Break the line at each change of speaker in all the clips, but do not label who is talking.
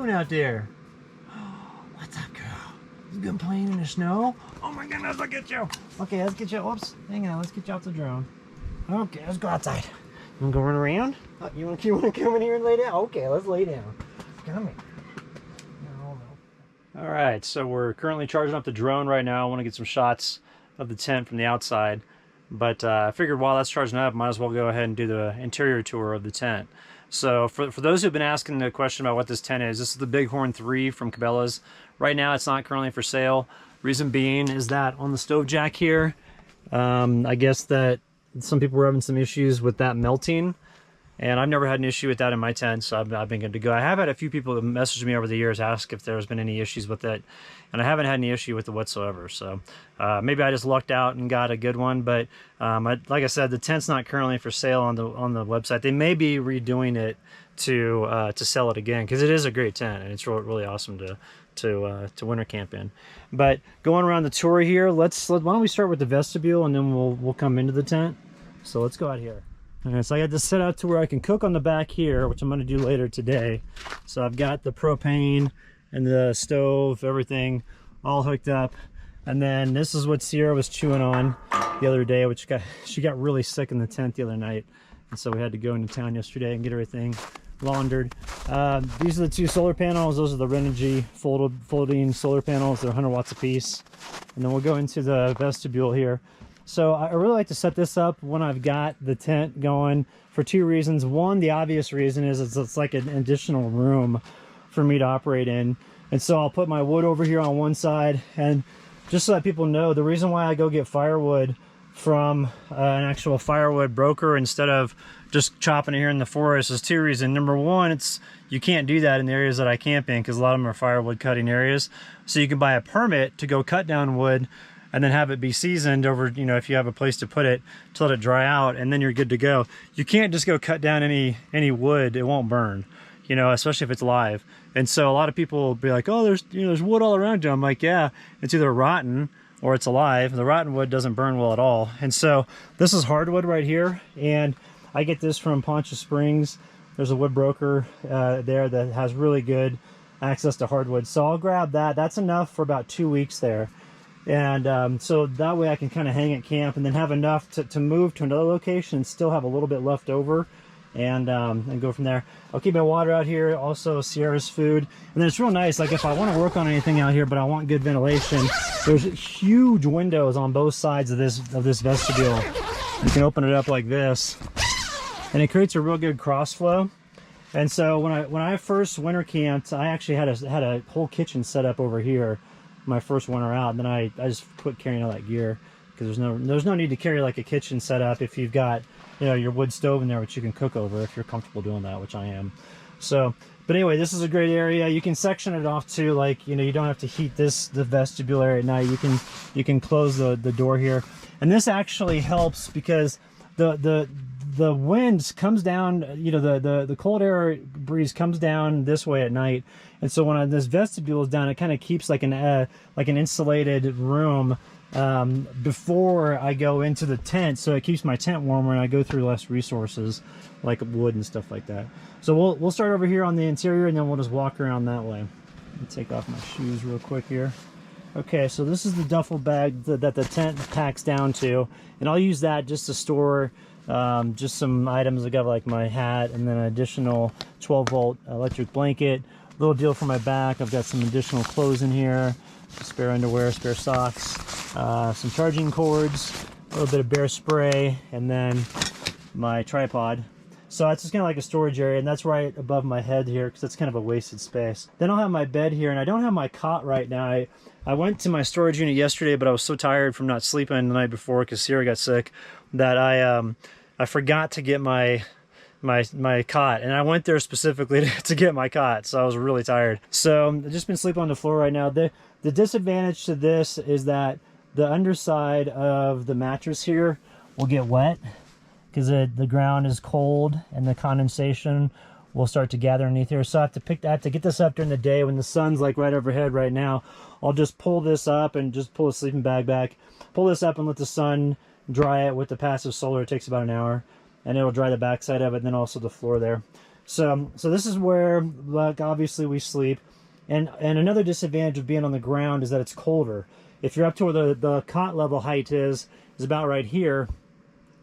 doing out there? What's up, girl? You been playing in the snow? Oh my goodness, look at you. Okay, let's get you. Whoops, hang on. Let's get you off the drone. Okay, let's go outside. You wanna go run around? Oh, you wanna come in here and lay down? Okay, let's lay down. Come here. All right, so we're currently charging up the drone right now. I want to get some shots of the tent from the outside, but I figured while that's charging up, might as well go ahead and do the interior tour of the tent. So for those who've been asking the question about what this tent is, this is the Bighorn 3 from Cabela's. Right now, it's not currently for sale. Reason being is that on the stove jack here, I guess that some people were having some issues with that melting. And I've never had an issue with that in my tent, so I've been good to go. I have had a few people message me over the years, ask if there's been any issues with it, and I haven't had any issue with it whatsoever. So maybe I just lucked out and got a good one. But like I said, the tent's not currently for sale on the website. They may be redoing it to sell it again, because it is a great tent and it's really awesome to winter camp in. But going around the tour here, why don't we start with the vestibule and then we'll come into the tent. So let's go out here. All right, so I got this set up to where I can cook on the back here, which I'm going to do later today. So I've got the propane and the stove, everything all hooked up. And then this is what Sierra was chewing on the other day, which she got really sick in the tent the other night. And so we had to go into town yesterday and get everything laundered. These are the two solar panels. Those are the Renogy folding solar panels. They're 100 watts a piece. And then we'll go into the vestibule here. So I really like to set this up when I've got the tent going for two reasons. One, the obvious reason is it's like an additional room for me to operate in. And so I'll put my wood over here on one side. And just so that people know, the reason why I go get firewood from an actual firewood broker instead of just chopping it here in the forest is two reasons. Number one, you can't do that in the areas that I camp in because a lot of them are firewood cutting areas. So you can buy a permit to go cut down wood and then have it be seasoned over, if you have a place to put it, to let it dry out, and then you're good to go. You can't just go cut down any wood. It won't burn, especially if it's live. And so a lot of people will be like, oh, there's wood all around you. I'm like, yeah, it's either rotten or it's alive. The rotten wood doesn't burn well at all. And so this is hardwood right here, and I get this from Poncha Springs. There's a wood broker there that has really good access to hardwood. So I'll grab that. That's enough for about 2 weeks there. And so that way I can kind of hang at camp and then have enough to move to another location and still have a little bit left over and go from there. I'll keep my water out here, also Sierra's food. And then it's real nice, like if I want to work on anything out here but I want good ventilation, there's huge windows on both sides of this vestibule. You can open it up like this and it creates a real good cross flow. And so when I first winter camped, I actually had a whole kitchen set up over here my first winter out, and then I just quit carrying all that gear because there's no need to carry like a kitchen setup if you've got your wood stove in there which you can cook over if you're comfortable doing that, which I am. So but anyway, this is a great area. You can section it off too, like you don't have to heat the vestibule area at night. You can close the door here, and this actually helps because the wind comes down, the cold air breeze comes down this way at night. And so when this vestibule is down, it kind of keeps like an insulated room before I go into the tent. So it keeps my tent warmer and I go through less resources like wood and stuff like that. So we'll start over here on the interior and then we'll just walk around that way. Let me take off my shoes real quick here. Okay, so this is the duffel bag that the tent packs down to. And I'll use that just to store just some items. I got like my hat and then an additional 12-volt electric blanket, little deal for my back. I've got some additional clothes in here, spare underwear, spare socks, some charging cords, a little bit of bear spray, and then my tripod. So it's just kind of like a storage area, and that's right above my head here because it's kind of a wasted space. Then I'll have my bed here, and I don't have my cot right now. I went to my storage unit yesterday, but I was so tired from not sleeping the night before because Sierra got sick that I forgot to get my cot, and I went there specifically to get my cot, so I was really tired. So I've just been sleeping on the floor right now. The disadvantage to this is that the underside of the mattress here will get wet because the ground is cold and the condensation will start to gather underneath here. So I have to get this up during the day when the sun's like right overhead right now. I'll just pull this up and just pull the sleeping bag back, pull this up and let the sun dry it with the passive solar. It takes about an hour and it'll dry the backside of it and then also the floor there. So this is where, like, obviously we sleep. And another disadvantage of being on the ground is that it's colder. If you're up to where the cot level height is about right here,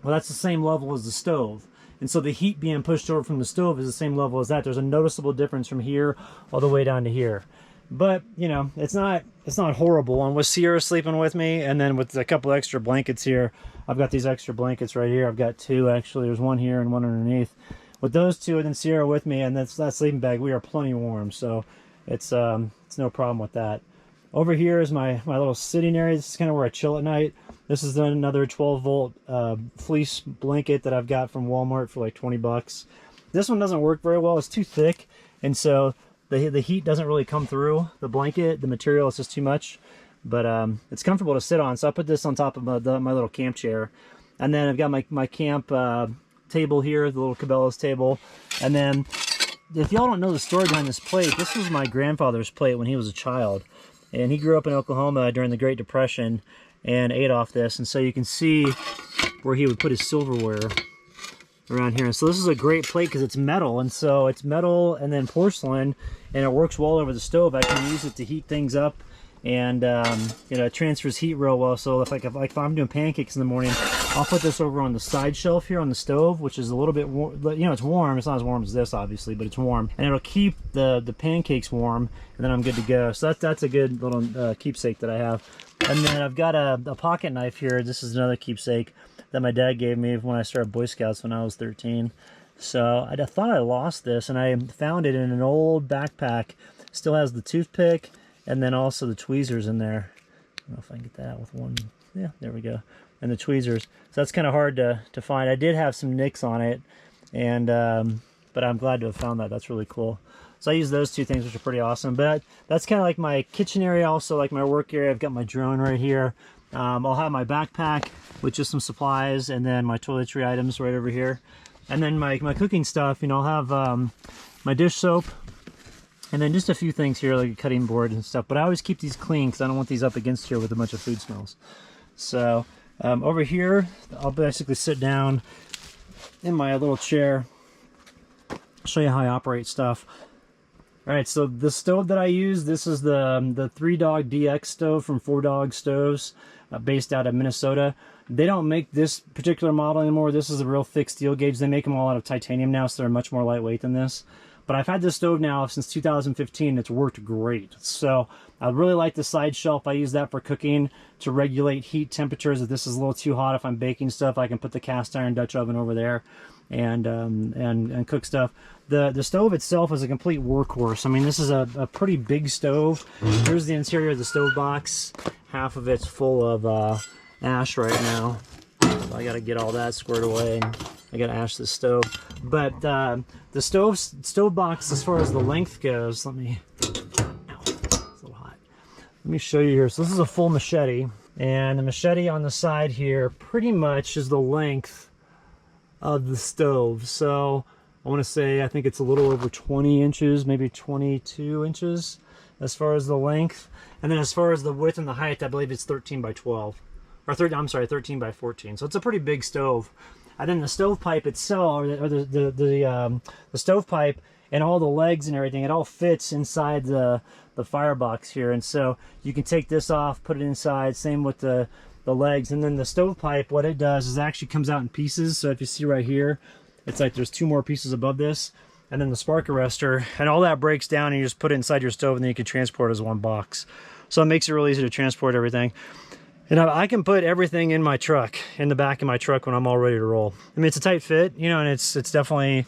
well, that's the same level as the stove. And so the heat being pushed over from the stove is the same level as that. There's a noticeable difference from here all the way down to here. But, you know, it's not horrible. And with Sierra sleeping with me, and then with a couple extra blankets here, I've got these extra blankets right here. I've got two, actually. There's one here and one underneath. With those two and then Sierra with me and that sleeping bag, we are plenty warm. So it's no problem with that. Over here is my little sitting area. This is kind of where I chill at night. This is another 12-volt fleece blanket that I've got from Walmart for like 20 bucks. This one doesn't work very well. It's too thick, and so the heat doesn't really come through the blanket. The material is just too much, but it's comfortable to sit on. So I put this on top of my little camp chair, and then I've got my camp table here, the little Cabela's table. And then, if y'all don't know the story behind this plate, this was my grandfather's plate when he was a child, and he grew up in Oklahoma during the Great Depression and ate off this. And so you can see where he would put his silverware around here. And so this is a great plate because it's metal, and so it's metal and then porcelain, and it works well over the stove. I can use it to heat things up, and you know, it transfers heat real well. So if I'm doing pancakes in the morning, I'll put this over on the side shelf here on the stove, which is a little bit warm. You know, it's warm. It's not as warm as this, obviously, but it's warm, and it'll keep the pancakes warm, and then I'm good to go. So that's a good little keepsake that I have. And then I've got a pocket knife here. This is another keepsake that my dad gave me when I started Boy Scouts when I was 13. So I thought I lost this, and I found it in an old backpack. Still has the toothpick and then also the tweezers in there. I don't know if I can get that out with one. Yeah, there we go. And the tweezers. So that's kind of hard to find. I did have some nicks on it, and but I'm glad to have found that. That's really cool. So I use those two things, which are pretty awesome. But that's kind of like my kitchen area, also like my work area. I've got my drone right here. I'll have my backpack with just some supplies, and then my toiletry items right over here. And then my cooking stuff, you know, I'll have my dish soap, and then just a few things here like a cutting board and stuff. But I always keep these clean because I don't want these up against here with a bunch of food smells. So over here, I'll basically sit down in my little chair, show you how I operate stuff. All right, so the stove that I use, this is the 3 Dog DX stove from 4 Dog Stoves, based out of Minnesota. They don't make this particular model anymore. This is a real thick steel gauge. They make them all out of titanium now, so they're much more lightweight than this. But I've had this stove now since 2015. It's worked great. So I really like the side shelf. I use that for cooking to regulate heat temperatures. If this is a little too hot, if I'm baking stuff, I can put the cast iron Dutch oven over there and cook stuff. The stove itself is a complete workhorse. I mean, this is a pretty big stove. Here's the interior of the stove box. Half of it's full of ash right now. So I got to get all that squared away, and I got to ash the stove. But the stove box, as far as the length goes, let me. Ow, it's a little hot. Let me show you here. So this is a full machete, and the machete on the side here pretty much is the length of the stove. So I want to say I think it's a little over 20 inches, maybe 22 inches as far as the length. And then as far as the width and the height, I believe it's 13 by 12. Or 13 by 14. So it's a pretty big stove. And then the stovepipe itself, or the stovepipe and all the legs and everything, it all fits inside the firebox here. And so you can take this off, put it inside, same with the legs. And then the stovepipe, what it does is it actually comes out in pieces. So if you see right here, it's like there's 2 more pieces above this, and then the spark arrestor, and all that breaks down, and you just put it inside your stove, and then you can transport it as one box. So it makes it really easy to transport everything. And I can put everything in my truck, in the back of my truck when I'm all ready to roll. I mean, it's a tight fit, you know, and it's definitely,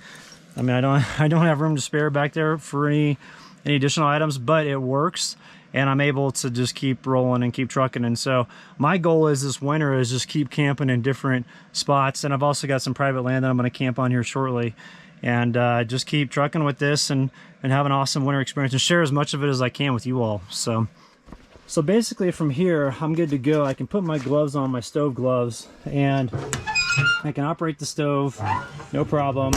I mean, I don't have room to spare back there for any additional items, but it works. And I'm able to just keep rolling and keep trucking. And so my goal is this winter is just keep camping in different spots. And I've also got some private land that I'm going to camp on here shortly. And just keep trucking with this and have an awesome winter experience and share as much of it as I can with you all. So basically from here, I'm good to go. I can put my gloves on, my stove gloves, and I can operate the stove, no problem.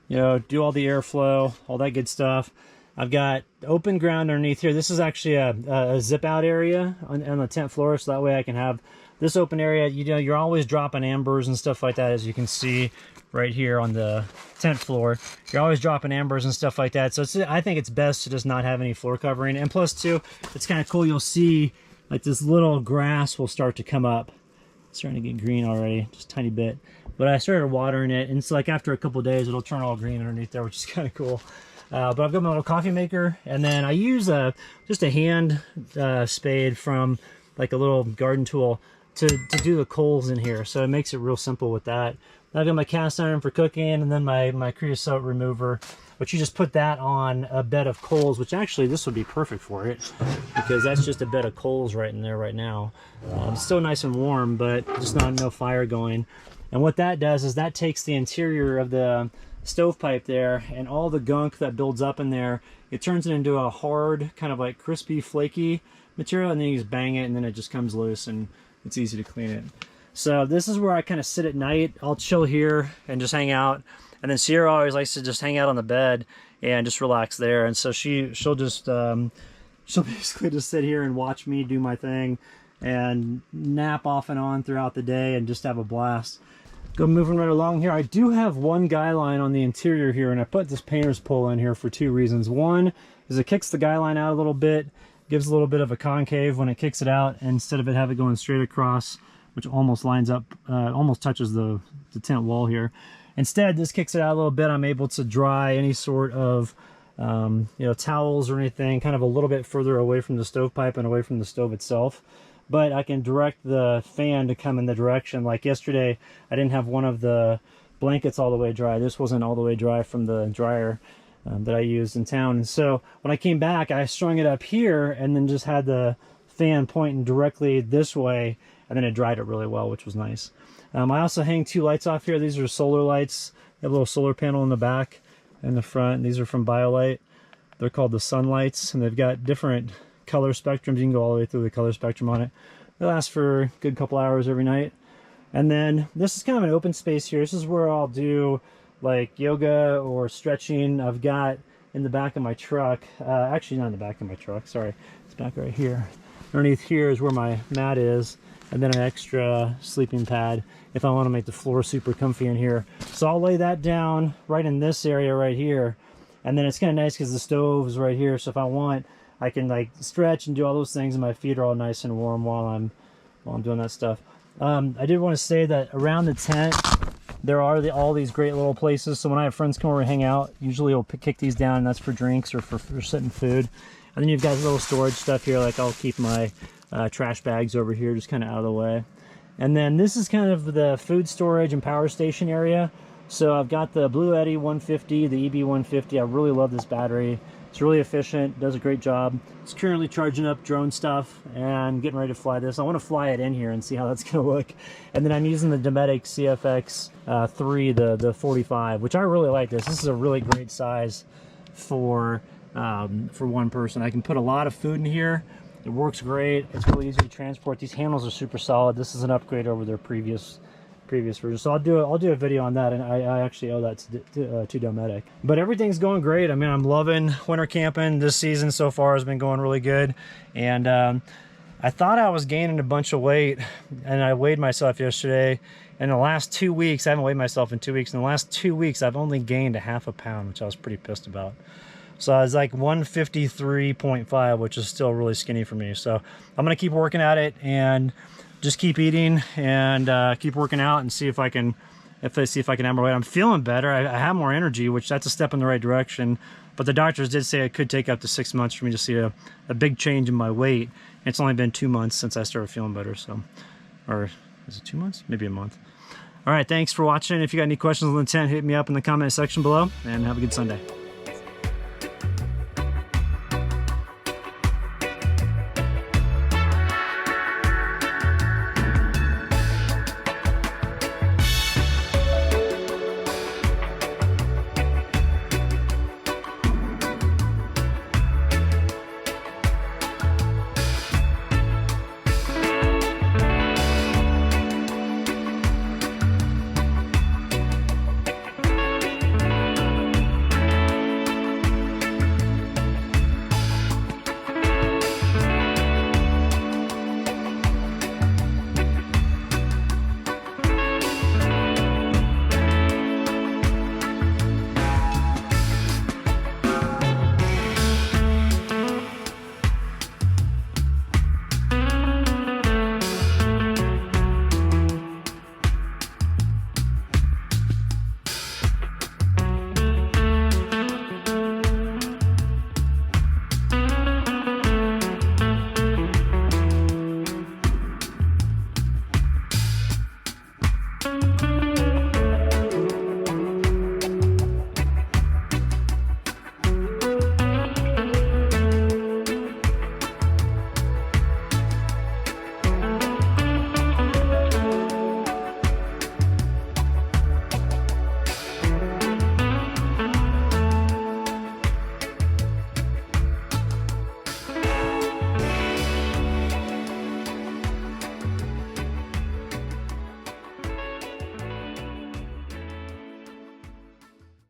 You know, do all the airflow, all that good stuff. I've got open ground underneath here. This is actually a zip out area on the tent floor, so that way I can have this open area, you know, you're always dropping ambers and stuff like that, as you can see right here on the tent floor. You're always dropping ambers and stuff like that. So I think it's best to just not have any floor covering. And plus too, it's kind of cool. You'll see like this little grass will start to come up. It's starting to get green already, just a tiny bit. But I started watering it, and it's like after a couple of days, it'll turn all green underneath there, which is kind of cool. But I've got my little coffee maker, and then I use just a hand spade from like a little garden tool to do the coals in here. So it makes it real simple with that. I've got my cast iron for cooking, and then my creosote remover, but you just put that on a bed of coals, which actually this would be perfect for it, because that's just a bed of coals right in there right now. It's still nice and warm, but just not no fire going. And what that does is that takes the interior of the stovepipe there and all the gunk that builds up in there, it turns it into a hard, kind of like crispy, flaky material, and then you just bang it and then it just comes loose and it's easy to clean it. So this is where I kind of sit at night. I'll chill here and just hang out. And then Sierra always likes to just hang out on the bed and just relax there. And so she'll just she'll basically just sit here and watch me do my thing and nap off and on throughout the day and just have a blast. Go moving right along here. I do have one guy line on the interior here, and I put this painter's pole in here for two reasons. One is it kicks the guy line out a little bit, gives a little bit of a concave when it kicks it out, and instead of it having it going straight across, which almost lines up, almost touches the tent wall here. Instead, this kicks it out a little bit. I'm able to dry any sort of you know, towels or anything kind of a little bit further away from the stovepipe and away from the stove itself. But I can direct the fan to come in the direction. Like yesterday, I didn't have one of the blankets all the way dry. This wasn't all the way dry from the dryer that I used in town. And so when I came back, I strung it up here and then just had the fan pointing directly this way, and then it dried it really well, which was nice. I also hang two lights off here. These are solar lights. They have a little solar panel in the back and the front. These are from BioLite. They're called the Sunlights, and they've got different color spectrums. You can go all the way through the color spectrum on it. They last for a good couple hours every night. And then this is kind of an open space here. This is where I'll do like yoga or stretching. I've got in the back of my truck, actually not in the back of my truck, sorry, it's back right here. Underneath here is where my mat is, and then an extra sleeping pad if I want to make the floor super comfy in here. So I'll lay that down right in this area right here, and then it's kind of nice because the stove is right here, so if I want, I can like stretch and do all those things, and my feet are all nice and warm while I'm doing that stuff. I did want to say that around the tent there are all these great little places. So when I have friends come over and hang out, usually I'll kick these down, and that's for drinks or for sitting food. And then you've got little storage stuff here, like I'll keep my trash bags over here just kind of out of the way. And then this is kind of the food storage and power station area. So I've got the Blue Eddy 150, the EB 150. I really love this battery. It's really efficient, does a great job. It's currently charging up drone stuff and getting ready to fly this. I want to fly it in here and see how that's going to look. And then I'm using the Dometic CFX 3, the 45, which I really like this. This is a really great size for one person. I can put a lot of food in here. It works great. It's really easy to transport. These handles are super solid. This is an upgrade over their previous version. So I'll do a video on that, and I actually owe that to Dometic. But everything's going great. I mean, I'm loving winter camping. This season so far has been going really good. And I thought I was gaining a bunch of weight, and I weighed myself yesterday. In the last 2 weeks, I haven't weighed myself in 2 weeks. In the last 2 weeks, I've only gained a half a pound, which I was pretty pissed about. So I was like 153.5, which is still really skinny for me. So I'm gonna keep working at it and just keep eating and keep working out and see if I can add more weight. I'm feeling better. I have more energy, which that's a step in the right direction. But the doctors did say it could take up to 6 months for me to see a big change in my weight. It's only been 2 months since I started feeling better. So, or is it 2 months? Maybe a month. All right, thanks for watching. If you got any questions on the tent, hit me up in the comment section below, and have a good Sunday.